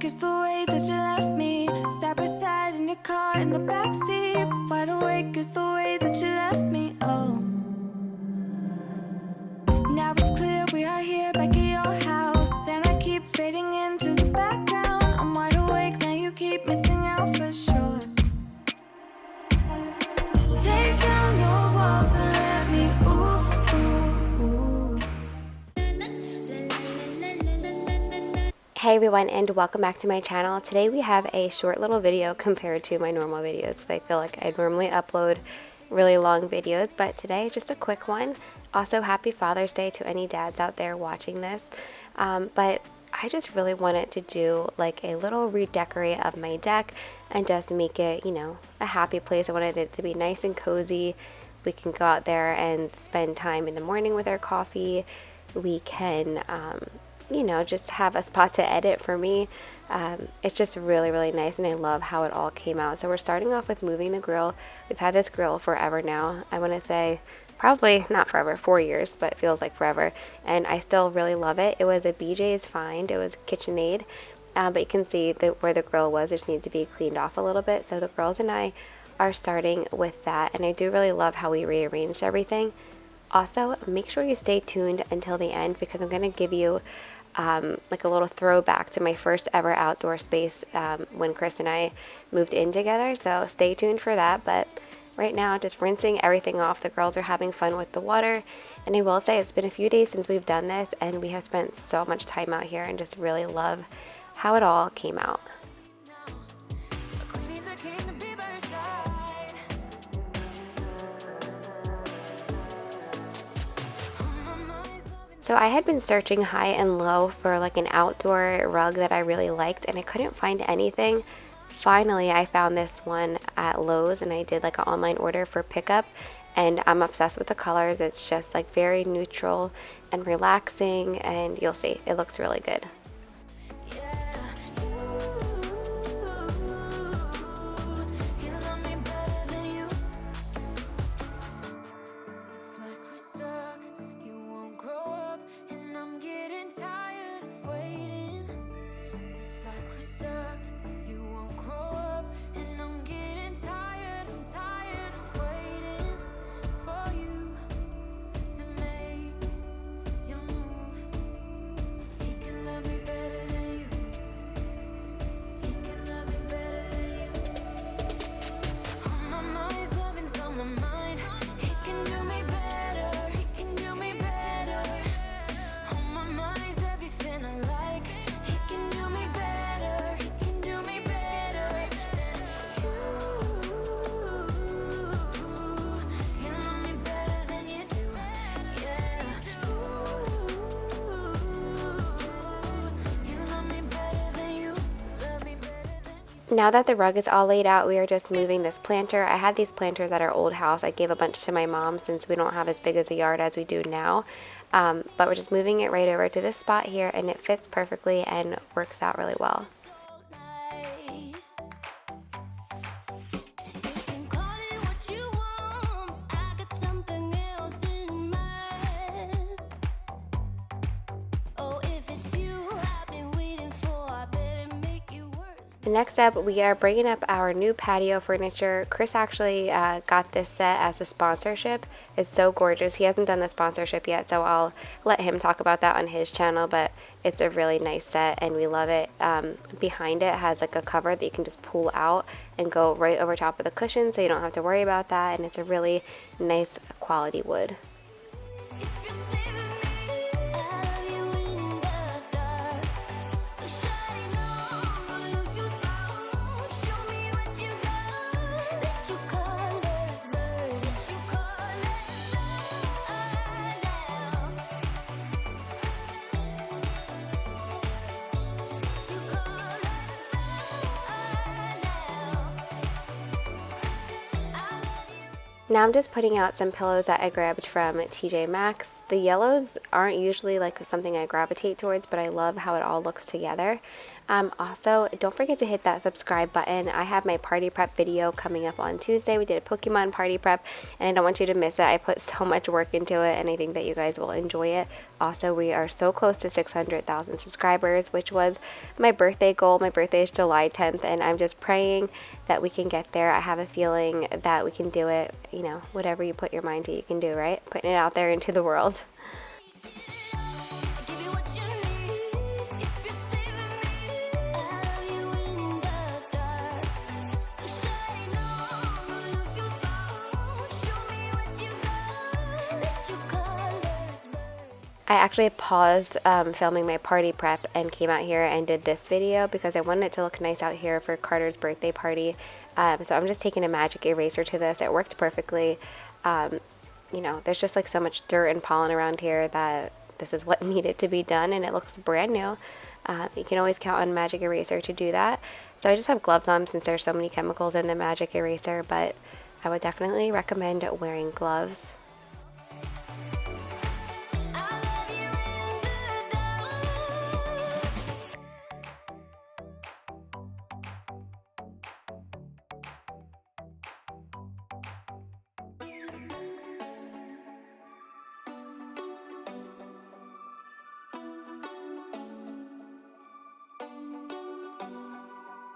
is the way that you left me, side by side in your car in the backseat. Wide awake is the way that you left me. Oh, now it's clear we are here back at your house, and I keep fading into the background. I'm wide awake now, you keep missing out for sure. Take down your walls and let me Hey everyone, and welcome back to my channel. Today we have a short little video compared to my normal videos. I feel like I normally upload really long videos, but today just a quick one. Also, happy Father's Day to any dads out there watching this. But I just really wanted to do like a little redecorate of my deck and just make it, you know, a happy place. I wanted it to be nice and cozy. We can go out there and spend time in the morning with our coffee. We can you know, just have a spot to edit. For me, it's just really nice, and I love how it all came out. So we're starting off with moving the grill. We've had this grill forever now. I want to say probably not forever, 4 years, but it feels like forever, and I still really love it. It was a BJ's find. It was KitchenAid, but you can see that where the grill was, it just needs to be cleaned off a little bit. So the girls and I are starting with that, and I do really love how we rearranged everything. Also, make sure you stay tuned until the end, because I'm going to give you like a little throwback to my first ever outdoor space when Chris and I moved in together. So stay tuned for that. But right now, just rinsing everything off. The girls are having fun with the water. And I will say it's been a few days since we've done this, and we have spent so much time out here and just really love how it all came out. So I had been searching high and low for like an outdoor rug that I really liked, and I couldn't find anything. Finally, I found this one at Lowe's, and I did like an online order for pickup, and I'm obsessed with the colors. It's just like very neutral and relaxing, and you'll see, it looks really good. Now that the rug is all laid out, we are just moving this planter. I had these planters at our old house. I gave a bunch to my mom since we don't have as big as a yard as we do now. But we're just moving it right over to this spot here, and it fits perfectly and works out really well. Next up, we are bringing up our new patio furniture. Chris actually got this set as a sponsorship. It's so gorgeous. He hasn't done the sponsorship yet, so I'll let him talk about that on his channel, but it's a really nice set and we love it. Behind it has like a cover that you can just pull out and go right over top of the cushion, so you don't have to worry about that, and it's a really nice quality wood. Now I'm just putting out some pillows that I grabbed from TJ Maxx. The yellows aren't usually like something I gravitate towards, but I love how it all looks together. Also, don't forget to hit that subscribe button. I have my party prep video coming up on Tuesday. We did a Pokemon party prep, and I don't want you to miss it. I put so much work into it, and I think that you guys will enjoy it. Also, we are so close to 600,000 subscribers, which was my birthday goal. My birthday is July 10th, and I'm just praying that we can get there. I have a feeling that we can do it. You know, whatever you put your mind to, you can do, right? Putting it out there into the world. I actually paused filming my party prep and came out here and did this video because I wanted it to look nice out here for Carter's birthday party. So I'm just taking a magic eraser to this. It worked perfectly. You know, there's just like so much dirt and pollen around here that this is what needed to be done, and it looks brand new. You can always count on magic eraser to do that. So I just have gloves on since there's so many chemicals in the magic eraser, but I would definitely recommend wearing gloves.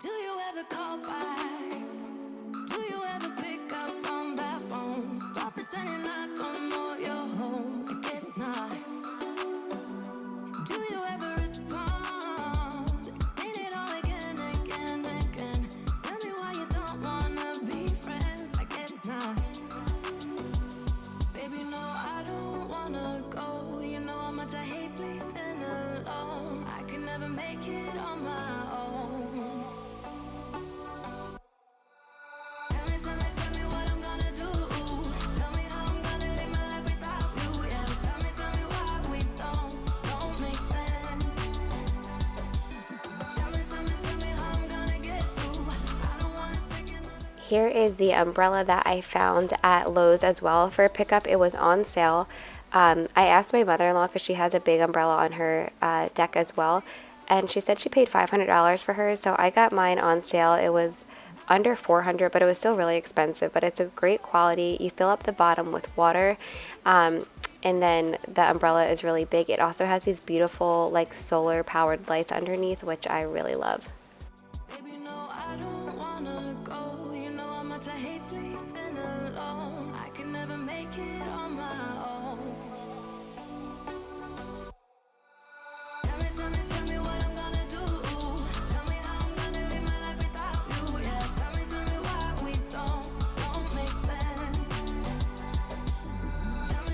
Do you ever call back? Do you ever pick up on that phone? Stop pretending I don't know you're home. I guess not. Do you ever respond? Explain it all again, again, again. Tell me why you don't wanna be friends. I guess not. Baby, no, I don't wanna go. You know how much I hate sleeping alone. I can never make it on my own. Here is the umbrella that I found at Lowe's as well for pickup. It was on sale. I asked my mother-in-law because she has a big umbrella on her deck as well, and she said she paid $500 for hers, so I got mine on sale. It was under $400, but it was still really expensive, but it's a great quality. You fill up the bottom with water, and then the umbrella is really big. It also has these beautiful like solar powered lights underneath, which I really love. Baby, no, I don't wanna go. You know how much I hate sleeping alone. I can never make it on my own. Tell me what I'm gonna do. Tell me how I'm gonna live my life without you. Yeah, tell me why we don't make sense. Tell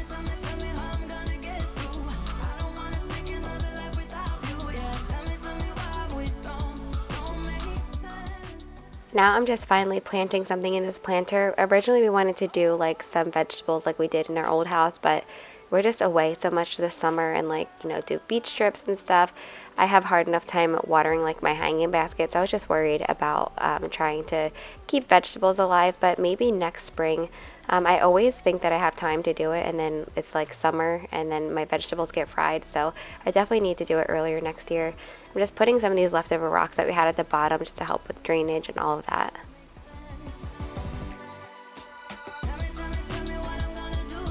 me how I'm gonna get through. I don't wanna take another life without you. Yeah, tell me why we don't make sense. Now I'm just finally planting something in this planter. Originally we wanted to do like some vegetables like we did in our old house, but we're just away so much this summer and like, you know, do beach trips and stuff. I have hard enough time watering like my hanging baskets. So I was just worried about trying to keep vegetables alive, but maybe next spring. I always think that I have time to do it, and then it's like summer and then my vegetables get fried, so I definitely need to do it earlier next year. I'm just putting some of these leftover rocks that we had at the bottom just to help with drainage and all of that. Tell me what I'm gonna do.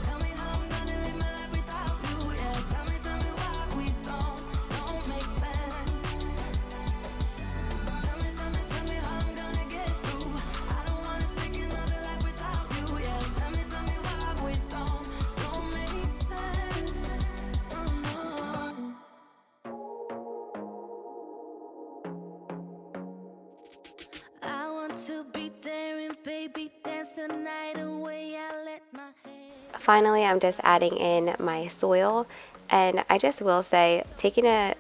Tell me how I'm gonna live my life without you. Yeah, tell me why we don't make sense. Tell me how I'm gonna get through. I don't wanna take another life without you. Yeah, tell me why we don't make sense. Oh, no. I want to be there and baby dance the night away. I let my head. Finally, I'm just adding in my soil, and I just will say taking a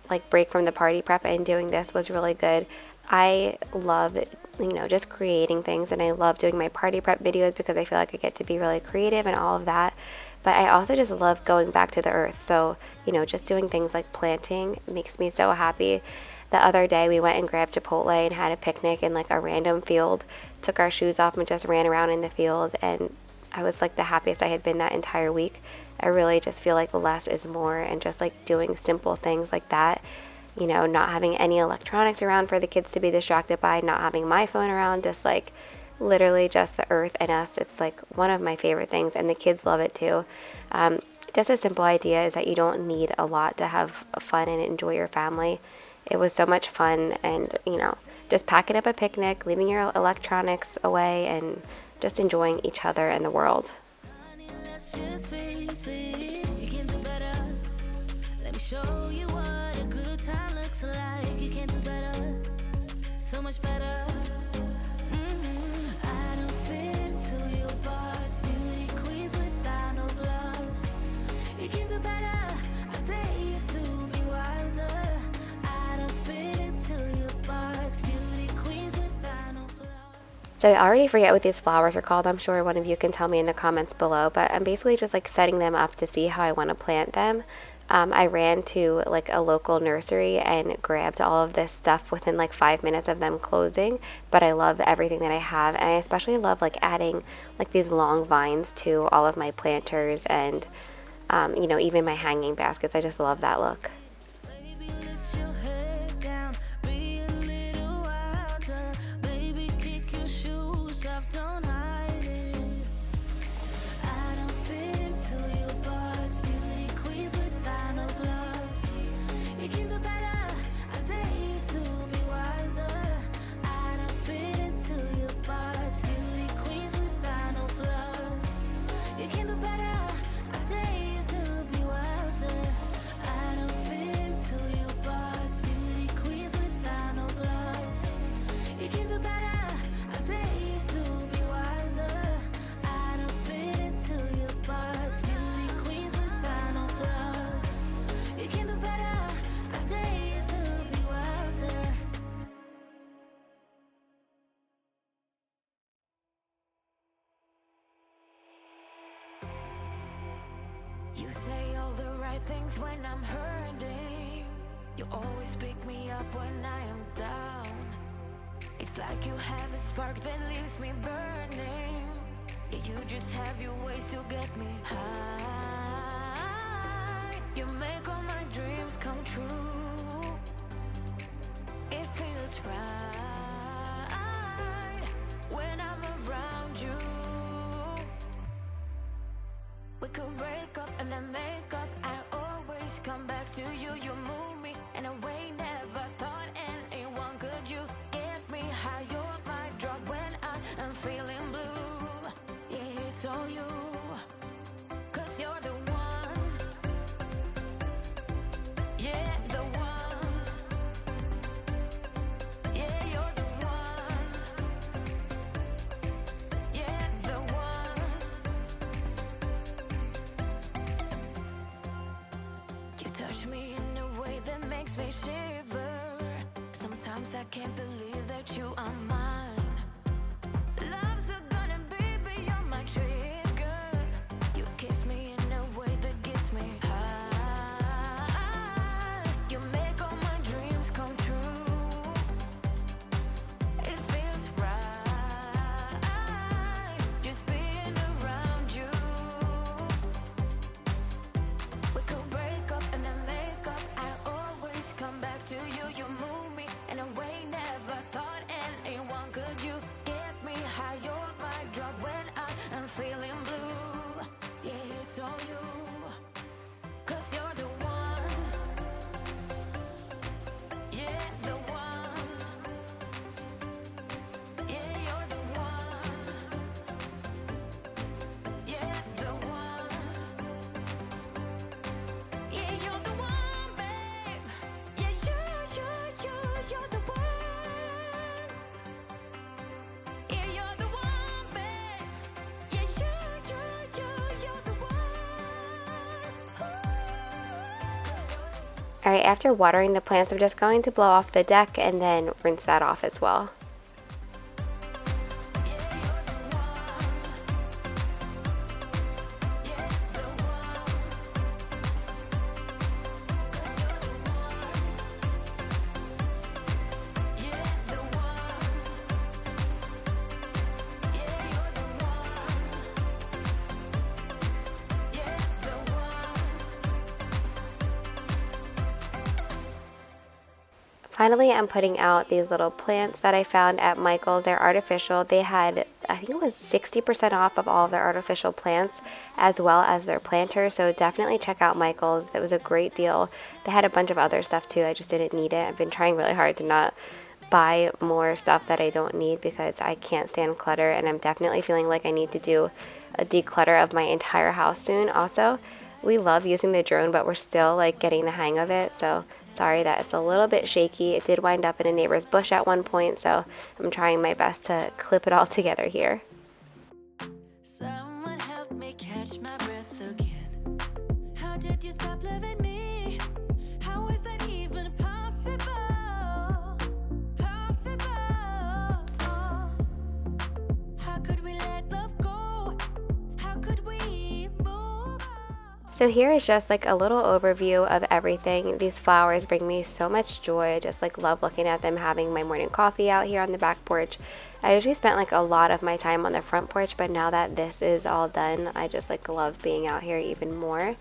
like break from the party prep and doing this was really good. I love, you know, just creating things, and I love doing my party prep videos because I feel like I get to be really creative and all of that. But I also just love going back to the earth. So, you know, just doing things like planting makes me so happy. The other day we went and grabbed Chipotle and had a picnic in like a random field, took our shoes off and just ran around in the field, and I was like the happiest I had been that entire week. I really just feel like less is more, and just like doing simple things like that, you know, not having any electronics around for the kids to be distracted by, not having my phone around, just like literally just the earth and us. It's like one of my favorite things, and the kids love it too. Just a simple idea is that you don't need a lot to have fun and enjoy your family. It was so much fun, and you know, just packing up a picnic, leaving your electronics away, and just enjoying each other and the world. Let's just face it, you can do better. Let me show you what a good time looks like. You can do better, so much better. I don't fit into your box, beauty queens without no flaws. You can do better, I dare you to be wilder. I don't fit into your box, beauty queens without no flaws. So I already forget what these flowers are called. I'm sure one of you can tell me in the comments below, but I'm basically just like setting them up to see how I want to plant them. I ran to like a local nursery and grabbed all of this stuff within like 5 minutes of them closing, but I love everything that I have, and I especially love like adding like these long vines to all of my planters and you know, even my hanging baskets. I just love that look. Baby, let your head down, be a little wilder. Baby, kick your shoes off, don't hide it. I don't fit into your box, beauty queens without no flaws. You can do better, I dare you to be wilder. I don't fit into your box, beauty queens without no flaws. You can do better, I dare you to be wilder. I don't fit into your box, beauty queens without no flaws. You can do better, I dare you to be wilder. I don't fit into your box, beauty queens without no flaws. You can do better, I dare you to be wilder. You say all the right things when I'm hurting. You always pick me up when I am down. It's like you have a spark that leaves me burning. Yeah, you just have your ways to get me high. You make all my dreams come true. It feels right when I'm around you. We could break up and then make up. I always come back to you. You move me in a way never thought anyone could. You get me high. You're my drug when I am feeling blue. Yeah, it's all you. 'Cause you're the one. Yeah, the one. Yeah, you're the one. Yeah, the one. You touch me in a way that makes me shiver. Sometimes I can't believe that you are mine. Love's a gun and baby, you're my trigger. You kiss me in a way that gets me high. You make all my dreams come true. It feels right just being around you. We could break up and then make up. I always come back to you. You move me in a way never thought anyone could. You get me high. You're my drug when I am feeling blue. Yeah, it's all you. 'Cause you're the one. Yeah, the one. Yeah, you're the one. Yeah, the one. Yeah, you're the one, babe. Yeah, you're the one. Yeah, you're the one, babe. Yeah, you're the one. All right, after watering the plants, I'm just going to blow off the deck and then rinse that off as well. Finally, I'm putting out these little plants that I found at Michael's. They're artificial. They had, I think it was 60% off of all of their artificial plants as well as their planters. So definitely check out Michael's. That was a great deal. They had a bunch of other stuff too. I just didn't need it. I've been trying really hard to not buy more stuff that I don't need because I can't stand clutter, and I'm definitely feeling like I need to do a declutter of my entire house soon. Also, we love using the drone, but we're still like getting the hang of it, so sorry that it's a little bit shaky. It did wind up in a neighbor's bush at one point, so I'm trying my best to clip it all together here. Someone help me catch my breath again. How did you stop loving me? How is that even possible? Possible. How could we let love go? How could we move on? So here is just like a little overview of everything. These flowers bring me so much joy. I just like love looking at them, having my morning coffee out here on the back porch. I usually spent like a lot of my time on the front porch, but now that this is all done, I just like love being out here even more.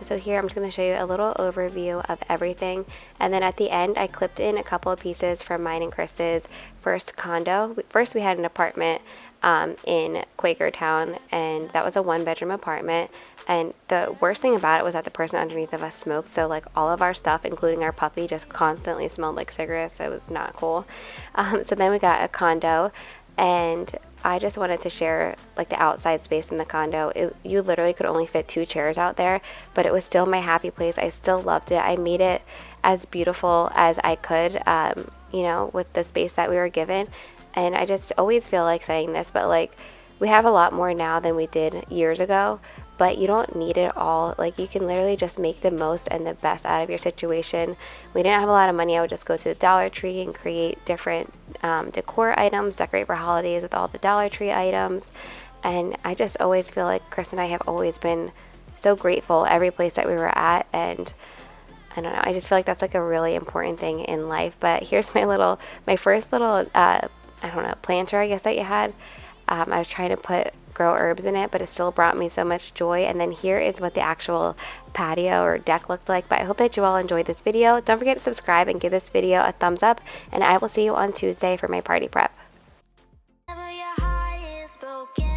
So here I'm just going to show you a little overview of everything, and then at the end I clipped in a couple of pieces from mine and Chris's first condo. First we had an apartment in Quakertown, and that was a 1-bedroom apartment, and the worst thing about it was that the person underneath of us smoked, so like all of our stuff, including our puppy, just constantly smelled like cigarettes. It was not cool. So then we got a condo, and I just wanted to share like the outside space in the condo. You literally could only fit 2 chairs out there, but it was still my happy place. I still loved it. I made it as beautiful as I could, you know, with the space that we were given. And I just always feel like saying this, but like we have a lot more now than we did years ago, but you don't need it all. Like you can literally just make the most and the best out of your situation. We didn't have a lot of money. I would just go to the Dollar Tree and create different decor items, decorate for holidays with all the Dollar Tree items. And I just always feel like Chris and I have always been so grateful every place that we were at, and I don't know, I just feel like that's like a really important thing in life. But here's my first little I don't know, planter, I guess, that you had. I was trying to grow herbs in it, but it still brought me so much joy. And then here is what the actual patio or deck looked like. But I hope that you all enjoyed this video. Don't forget to subscribe and give this video a thumbs up, and I will see you on Tuesday for my party prep. Whenever your heart is broken.